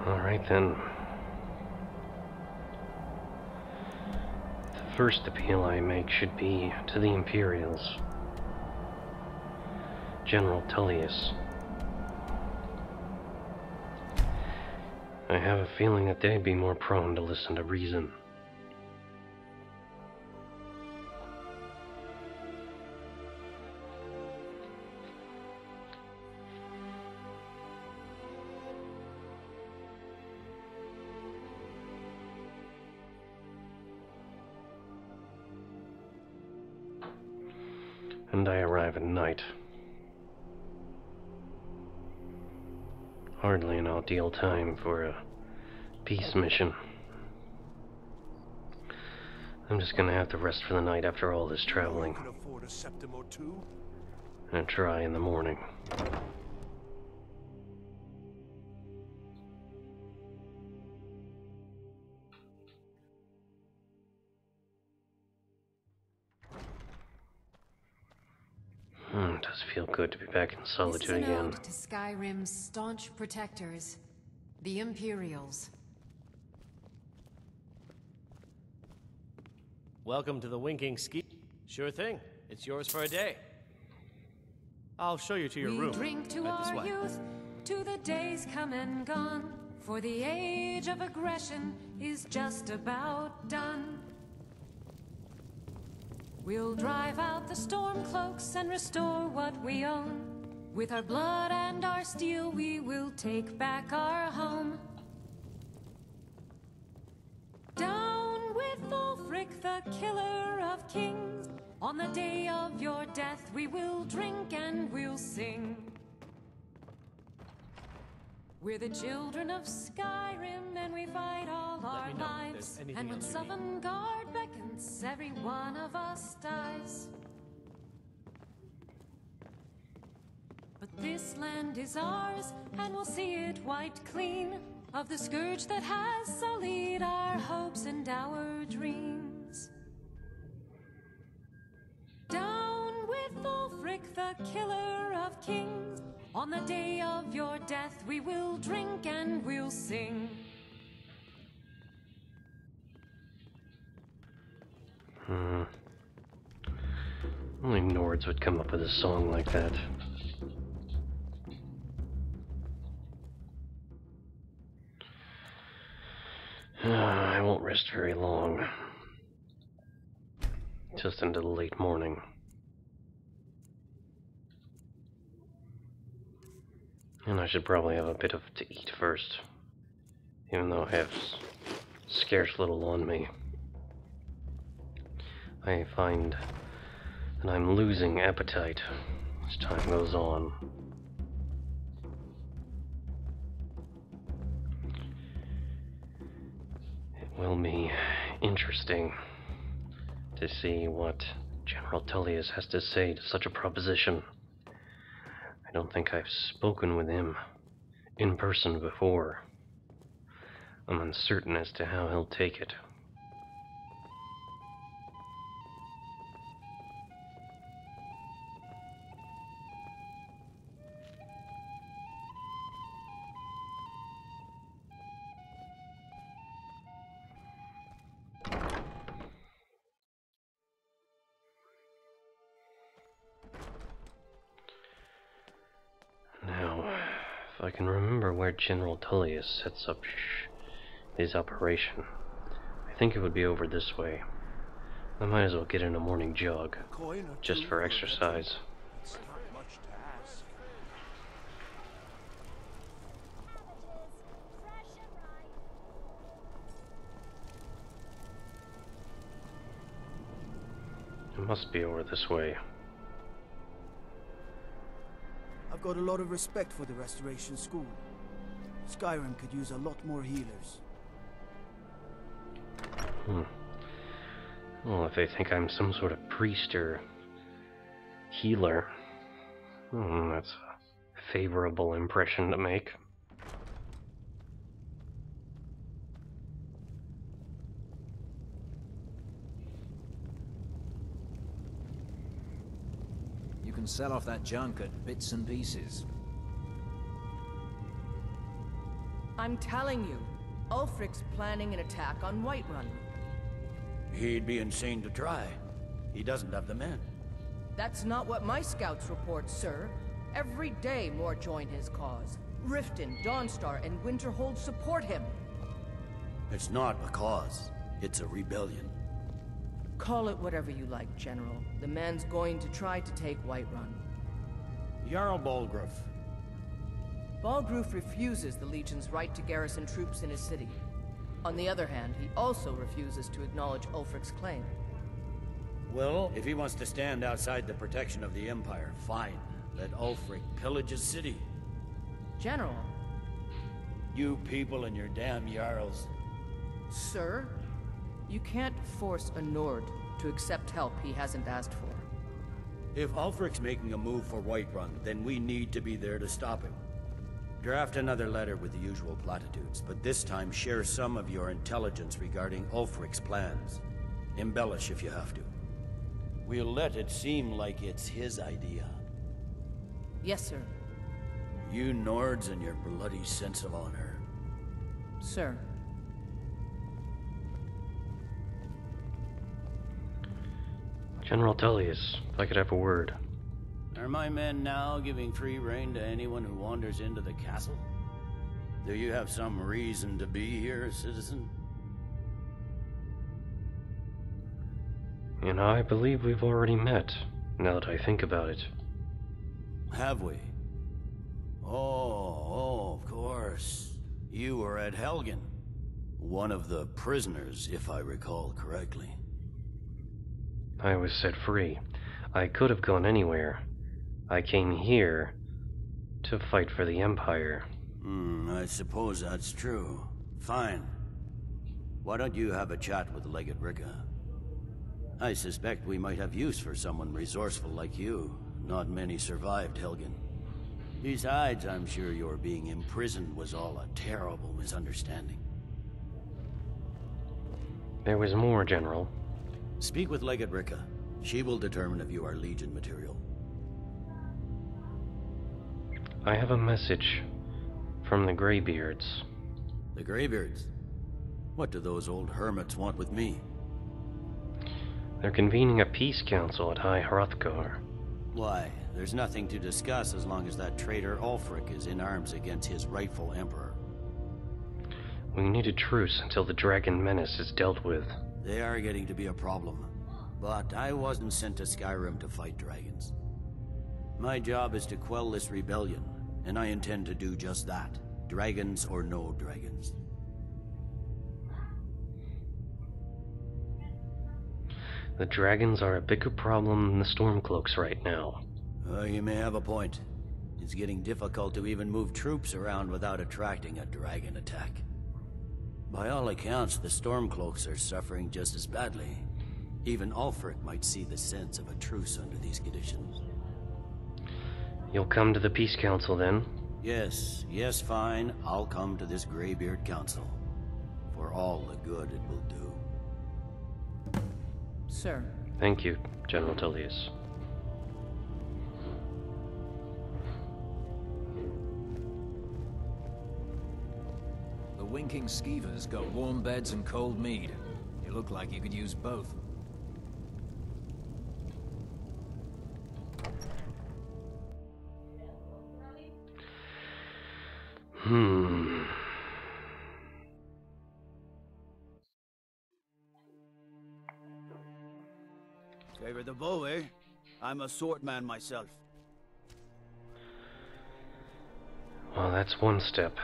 Alright then. The first appeal I make should be to the Imperials. General Tullius. I have a feeling that they'd be more prone to listen to reason. And I arrive at night. Hardly an ideal time for a peace mission. I'm just gonna have to rest for the night after all this traveling. Can afford a septim or two? And try in the morning. It does feel good to be back in solitude This is an again. ode to Skyrim's staunch protectors, the Imperials. Welcome to the Winking Ski. Sure thing. It's yours for a day. I'll show you to your room. We drink to Right this our way. youth, to the days come and gone, for the age of aggression is just about done. We'll drive out the storm cloaks and restore what we own. With our blood and our steel, we will take back our home. Down with Ulfric, the killer of kings. On the day of your death, we will drink and we'll sing. We're the children of Skyrim, and we fight all our me know if there's lives. anything And when else you need. Sovngarde beckons, every one of us dies. But this land is ours, and we'll see it wiped clean of the scourge that has sullied our hopes and our dreams. Down with Ulfric, the killer of kings. On the day of your death, we will drink and we'll sing. Only Nords would come up with a song like that. I won't rest very long. Just into the late morning. And I should probably have a bit to eat first. Even though I have scarce little on me. I find that I'm losing appetite as time goes on. It will be interesting to see what General Tullius has to say to such a proposition. I don't think I've spoken with him in person before. I'm uncertain as to how he'll take it. Now, if I can remember where General Tullius sets up his operation, I think it would be over this way. I might as well get in a morning jog, Coin or just two for a exercise. It's not much to ask. It must be over this way. I've got a lot of respect for the Restoration School. Skyrim could use a lot more healers. Well, if they think I'm some sort of priest or healer, that's a favorable impression to make. You can sell off that junk at bits and pieces. I'm telling you, Ulfric's planning an attack on Whiterun. He'd be insane to try. He doesn't have the men. That's not what my scouts report, sir. Every day more join his cause. Riften, Dawnstar, and Winterhold support him. It's not a cause. It's a rebellion. Call it whatever you like, General. The man's going to try to take Whiterun. Jarl Balgruuf. Balgruuf refuses the Legion's right to garrison troops in his city. On the other hand, he also refuses to acknowledge Ulfric's claim. Well, if he wants to stand outside the protection of the Empire, fine. Let Ulfric pillage his city. General. You people and your damn Jarls. Sir, you can't force a Nord to accept help he hasn't asked for. If Ulfric's making a move for Whiterun, then we need to be there to stop him. Draft another letter with the usual platitudes, but this time share some of your intelligence regarding Ulfric's plans. Embellish if you have to. We'll let it seem like it's his idea. Yes, sir. You Nords and your bloody sense of honor. Sir. General Tullius, if I could have a word. Are my men now giving free rein to anyone who wanders into the castle? Do you have some reason to be here, citizen? I believe we've already met, now that I think about it. Have we? Oh, of course. You were at Helgen. One of the prisoners, if I recall correctly. I was set free. I could have gone anywhere. I came here to fight for the Empire. I suppose that's true. Fine. Why don't you have a chat with Legate Ricka? I suspect we might have use for someone resourceful like you. Not many survived Helgen. Besides, I'm sure your being imprisoned was all a terrible misunderstanding. There was more, General. Speak with Legate Ricka. She will determine if you are Legion material. I have a message from the Graybeards. The Graybeards? What do those old hermits want with me? They're convening a peace council at High Hrothgar. Why? There's nothing to discuss as long as that traitor Ulfric is in arms against his rightful emperor. We need a truce until the dragon menace is dealt with. They are getting to be a problem. But I wasn't sent to Skyrim to fight dragons. My job is to quell this rebellion, and I intend to do just that. Dragons or no dragons. The dragons are a bigger problem than the Stormcloaks right now. You may have a point. It's getting difficult to even move troops around without attracting a dragon attack. By all accounts, the Stormcloaks are suffering just as badly. Even Ulfric might see the sense of a truce under these conditions. You'll come to the Peace Council then? Yes, fine. I'll come to this Graybeard Council. For all the good it will do. Sir. Thank you, General Tullius. The winking skeever's got warm beds and cold mead. You look like you could use both. Favor the bow, eh? I'm a swordman myself. Well, that's one step.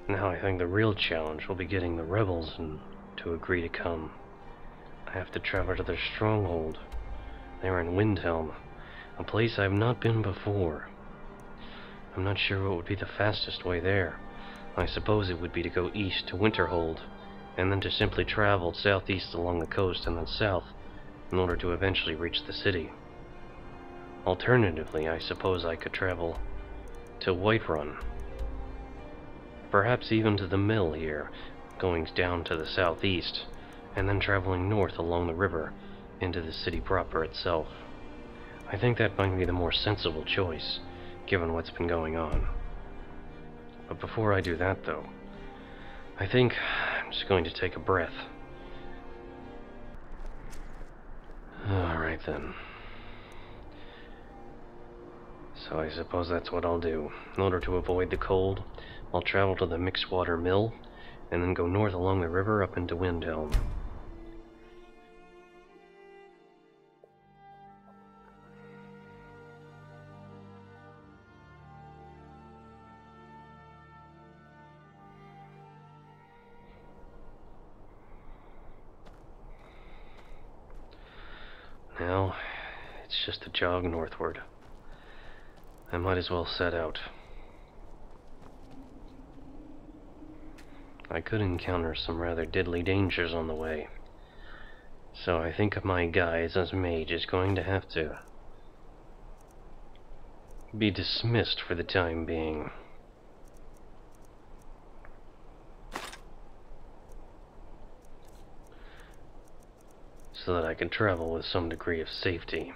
Now I think the real challenge will be getting the rebels to agree to come. I have to travel to their stronghold. They're in Windhelm, a place I've not been before. I'm not sure what would be the fastest way there. I suppose it would be to go east to Winterhold, and then to simply travel southeast along the coast and then south in order to eventually reach the city. Alternatively, I suppose I could travel to Whiterun. Perhaps even to the mill here, going down to the southeast, and then traveling north along the river into the city proper itself. I think that might be the more sensible choice, given what's been going on. But before I do that, though, I think I'm just going to take a breath. Alright then. So I suppose that's what I'll do. In order to avoid the cold, I'll travel to the mixed water mill, and then go north along the river up into Windhelm. Now, it's just a jog northward. I might as well set out. I could encounter some rather diddly dangers on the way, so I think my guise as mage is going to have to be dismissed for the time being. So that I can travel with some degree of safety.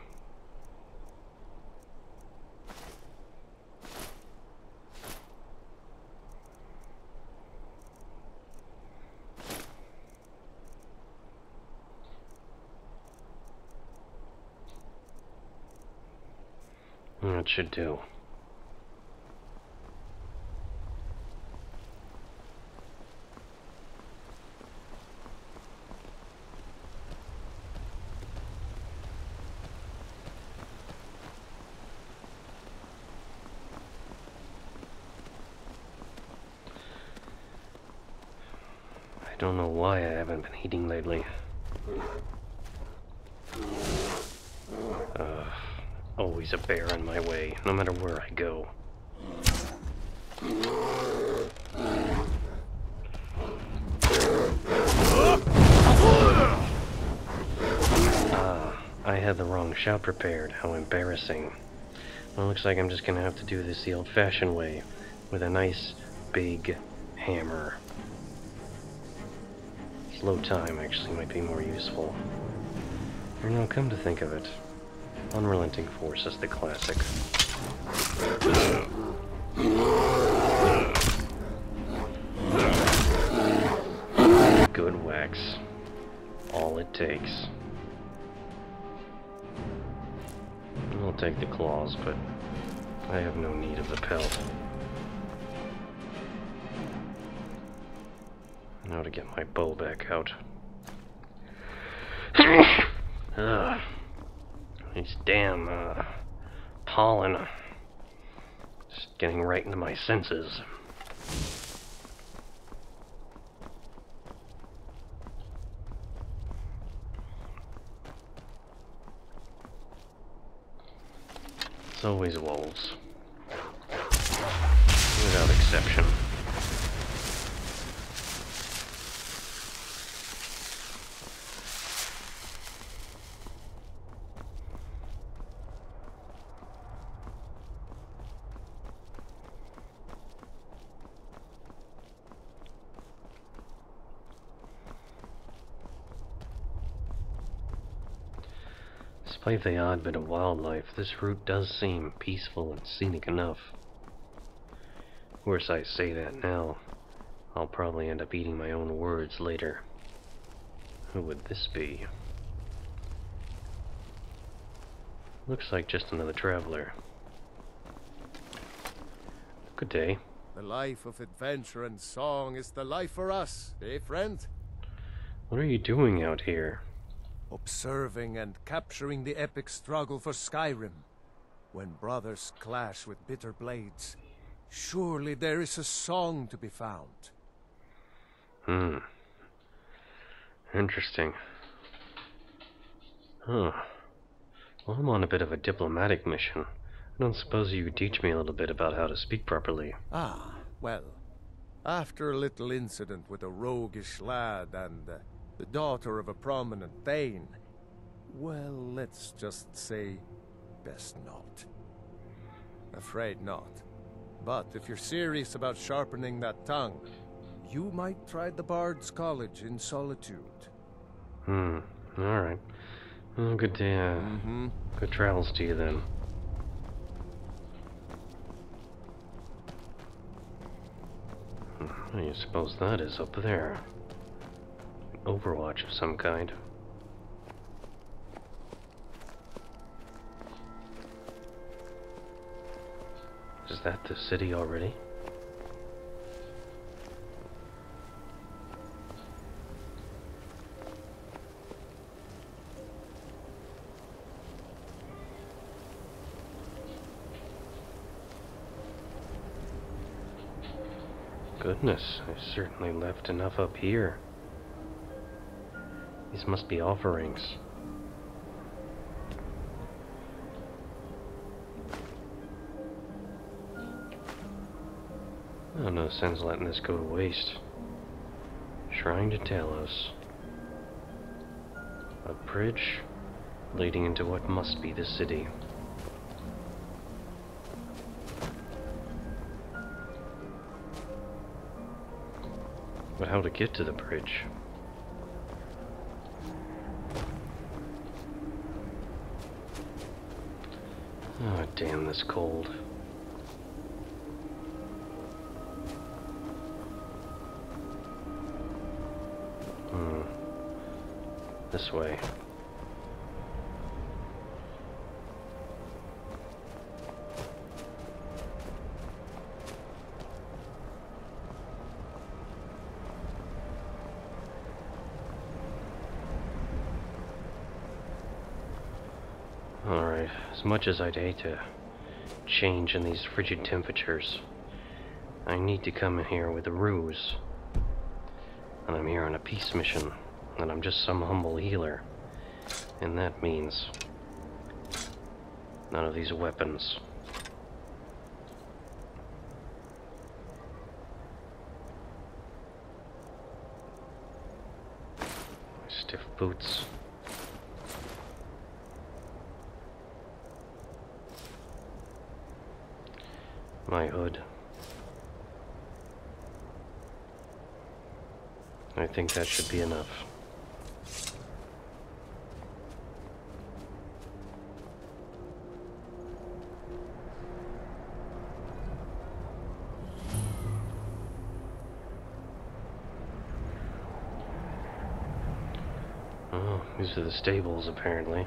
That should do. I don't know why I haven't been eating lately. Always a bear in my way, no matter where I go. I had the wrong shout prepared. How embarrassing. Well, looks like I'm just gonna have to do this the old-fashioned way, with a nice, big hammer. Slow time actually might be more useful. Or no, come to think of it, Unrelenting Force is the classic. Good wax. All it takes. I'll take the claws, but I have no need of the pelt. Now to get my bow back out. These damn pollen. Just getting right into my senses. It's always wolves. Without exception. Despite the odd bit of wildlife, this route does seem peaceful and scenic enough. Of course, I say that now. I'll probably end up eating my own words later. Who would this be? Looks like just another traveler. Good day. The life of adventure and song is the life for us, eh, friend? What are you doing out here? Observing and capturing the epic struggle for Skyrim. When brothers clash with bitter blades, surely there is a song to be found. Interesting. Huh. Well, I'm on a bit of a diplomatic mission. I don't suppose you could teach me a little bit about how to speak properly. Ah, well, after a little incident with a roguish lad and the daughter of a prominent Thane, well, let's just say, best not. Afraid not. But if you're serious about sharpening that tongue, you might try the Bard's College in Solitude. Alright. Well, good day, good travels to you then. I suppose that is up there. An overwatch of some kind. Is that the city already? Goodness, I certainly left enough up here. These must be offerings. Oh, no sense letting this go to waste. Shrine to Tullius. A bridge leading into what must be the city. But how to get to the bridge? Oh, damn this cold. This way. Alright, as much as I'd hate to change in these frigid temperatures, I need to come in here with a ruse. And I'm here on a peace mission, and I'm just some humble healer. And that means none of these weapons. Stiff boots. My hood. I think that should be enough. Oh, these are the stables, apparently.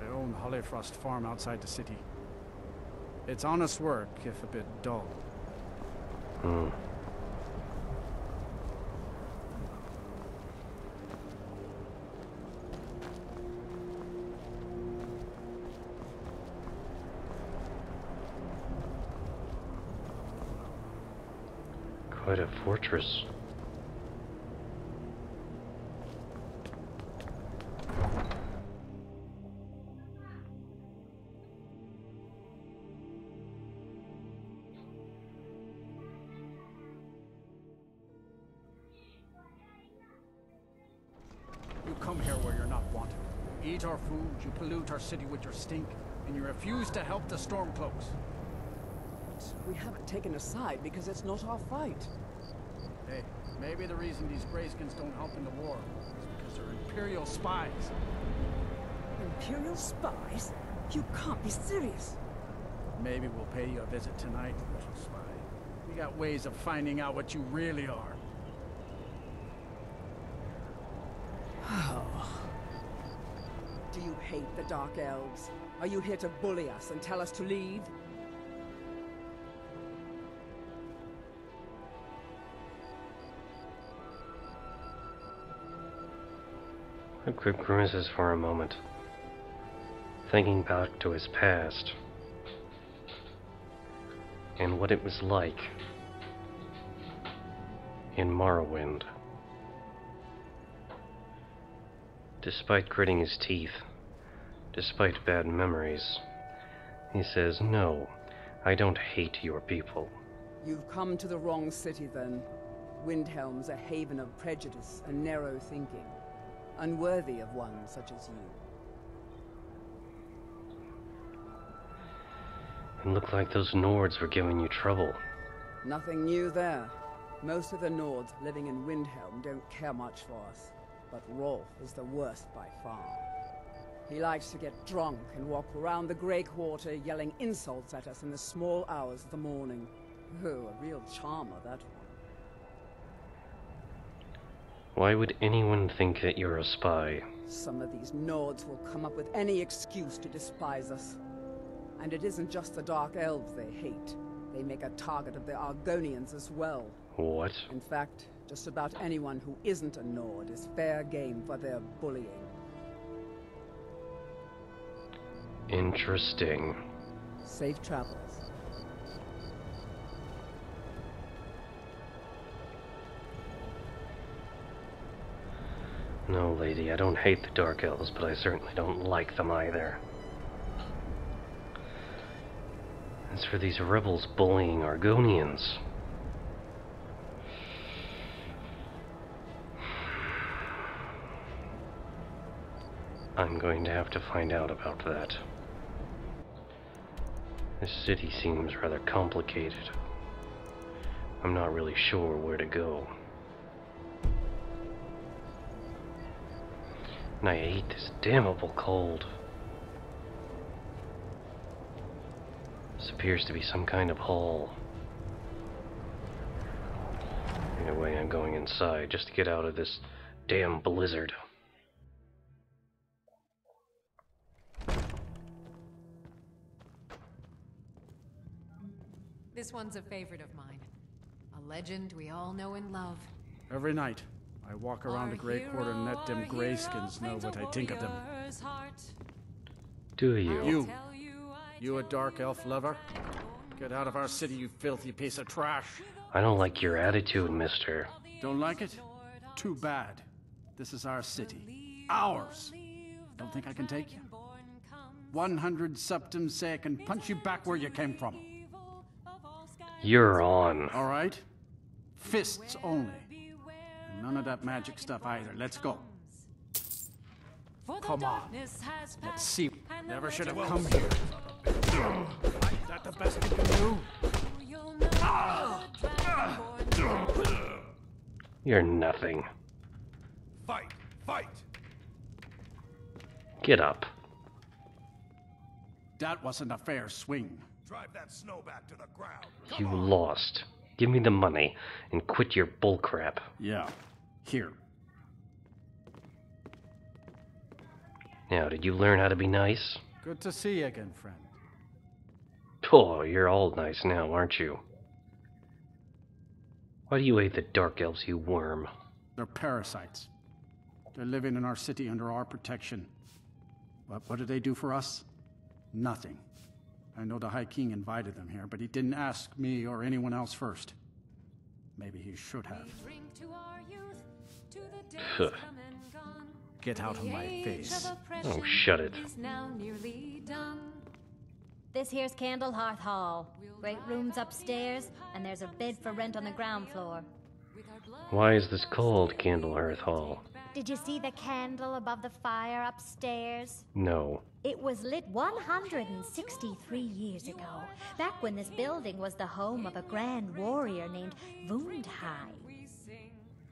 I own Hollyfrost Farm outside the city. It's honest work, if a bit dull. Quite a fortress. You come here where you're not wanted. You eat our food, you pollute our city with your stink, and you refuse to help the Stormcloaks. We haven't taken a side because it's not our fight. Hey, maybe the reason these Grayskins don't help in the war is because they're Imperial spies. Imperial spies? You can't be serious. Maybe we'll pay you a visit tonight, little spy. We got ways of finding out what you really are. Do you hate the Dark Elves? Are you here to bully us and tell us to leave? Qwib grimaces for a moment, thinking back to his past and what it was like in Morrowind. Despite gritting his teeth, despite bad memories, he says, "No, I don't hate your people." You've come to the wrong city then. Windhelm's a haven of prejudice and narrow thinking, unworthy of one such as you. It looked like those Nords were giving you trouble. Nothing new there. Most of the Nords living in Windhelm don't care much for us, but Rolf is the worst by far. He likes to get drunk and walk around the Grey Quarter yelling insults at us in the small hours of the morning. Oh, a real charmer, that one. Why would anyone think that you're a spy? Some of these Nords will come up with any excuse to despise us. And it isn't just the Dark Elves they hate. They make a target of the Argonians as well. What? In fact, just about anyone who isn't a Nord is fair game for their bullying. Interesting. Safe travels. No, lady, I don't hate the Dark Elves, but I certainly don't like them either. As for these rebels bullying Argonians, I'm going to have to find out about that. This city seems rather complicated. I'm not really sure where to go. And I hate this damnable cold. This appears to be some kind of hall. Anyway, I'm going inside just to get out of this damn blizzard. This one's a favorite of mine. A legend we all know and love. Every night, I walk around the Grey Quarter and let them Greyskins know what I think of them. Do you? You a dark elf lover? Get out of our city, you filthy piece of trash. I don't like your attitude, mister. Don't like it? Too bad. This is our city. Ours. Don't think I can take you? 100 septums say I can punch you back where you came from. You're on. All right? Fists only. And none of that magic stuff either. Let's go. Come on. Let's see. Never should have come here. Is that the best you can do? You're nothing. Fight! Fight! Get up. That wasn't a fair swing. Drive that snow back to the ground. You lost. Give me the money and quit your bullcrap. Yeah. Here. Now, did you learn how to be nice? Good to see you again, friend. Oh, you're all nice now, aren't you? Why do you hate the Dark Elves, you worm? They're parasites. They're living in our city under our protection. But what do they do for us? Nothing. I know the High King invited them here, but he didn't ask me or anyone else first. Maybe he should have. Get out of my face. Oh, shut it. This here's Candlehearth Hall. Great rooms upstairs, and there's a bed for rent on the ground floor. Why is this called Candlehearth Hall? Did you see the candle above the fire upstairs? No. It was lit 163 years ago, back when this building was the home of a grand warrior named Windhelm.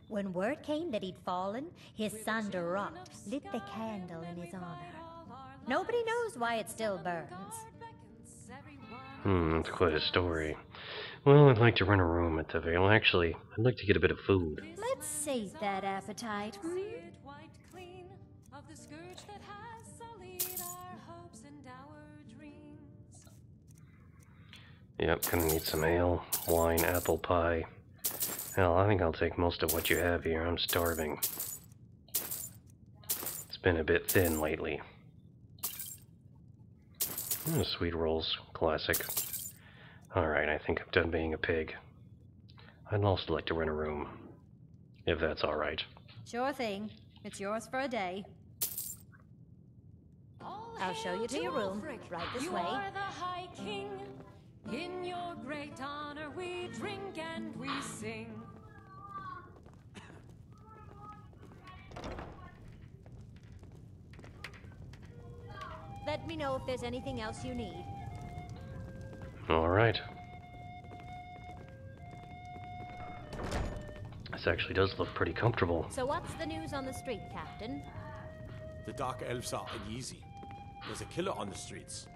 When word came that he'd fallen, his son Durant lit the candle in his honor. Nobody knows why it still burns. That's quite a story. Well, I'd like to rent a room at the Vale. Actually, I'd like to get a bit of food. Let's sate that appetite, Yep, gonna need some ale, wine, apple pie. Hell, I think I'll take most of what you have here. I'm starving. It's been a bit thin lately. Sweet rolls, classic. Alright, I think I'm done being a pig. I'd also like to rent a room, if that's alright. Sure thing. It's yours for a day. I'll show you to your room, right this way. You are the High King. In your great honor we drink and we sing. Let me know if there's anything else you need. Alright. This actually does look pretty comfortable. So what's the news on the street, Captain? The Dark Elves are uneasy. There's a killer on the streets.